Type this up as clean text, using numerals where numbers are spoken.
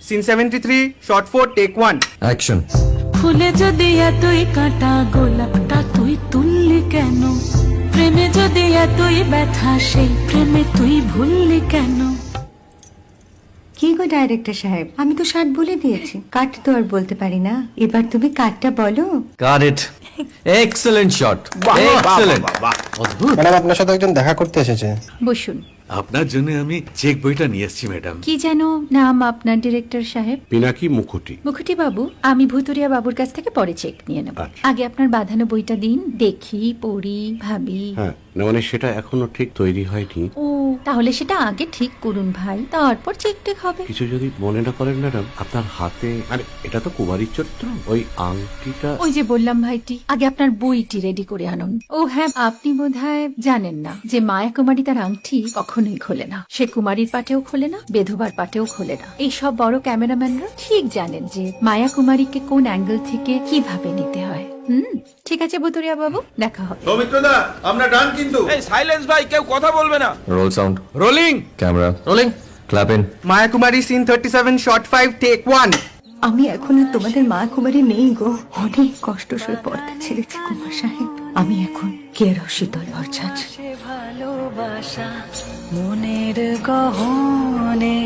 Scene 73 short 4 take 1 action. ফুলে যদি এতই কাঁটা গোলাপটা তুই তুললি কেন? প্রেমে যদি এতই ব্যথা সেই প্রেমে তুই ভুললি কেন? কি গো ডাইরেক্টর সাহেব, আমি তো 60 বলে দিয়েছি, কাট তো আর বলতে পারি না, এবার তুমি কাটটা বলো। Got it. Excellent shot, excellent. Madam আপনার সাথে একজন দেখা করতে এসেছে। বসুন। আপনার জন্য আমি চেক বইটা নিয়ে এসেছি ম্যাডাম। কি যেন নাম আপনার ডিরেক্টর সাহেব? পিনাকি মুখোটি। মুখুটি বাবু, আমি ভুতুরিয়া বাবুর কাছ থেকে পরে চেক নিয়ে নেব। আচ্ছা। আগে আপনার বাঁধানো বইটা দিন, দেখি, পড়ি, ভাবি। হ্যাঁ, না মানে সেটা এখনো ঠিক তৈরি হয়নি। ও, তাহলে সেটা আগে ঠিক করুন ভাই, তারপর চেক টেক হবে। কিছু যদি মনে না করেন ম্যাডাম, আপনার হাতে, আরে এটা তো কুমারীর চরিত্র, ওই আংটিটা। ওই যে বললাম ভাইটি, আগে আপনার বইটি রেডি করে আনুন। ও হ্যাঁ, আপনি বোধহয় জানেন না যে মায়া কুমারী তার আংটি কখনোই খোলে না। সে কুমারীর পাটেও খোলে না, বেধবার পাটেও খোলে না। এই সব বড় ক্যামেরাম্যানরা ঠিক জানেন যে মায়া কুমারীকে কোন অ্যাঙ্গেল থেকে কিভাবে নিতে হয়। ঠিক আছে ভুতুরিয়া বাবু, দেখা হবে। সৌমিত্রদা, আমরা ডান কিন্তু। এই সাইলেন্স ভাই, কেউ কথা বলবে না। Roll sound, rolling camera rolling, clap in. Maya Kumari scene 37 shot 5 take 1 আমি এখন আর তোমাদের মা কুমারী নেই গো, অনেক কষ্ট সয়ে পর্দা ছেড়েছি কুমার সাহেব। আমি এখন কেরো শীতল ভরছাছ। ভালোবাসা মনের গহনে।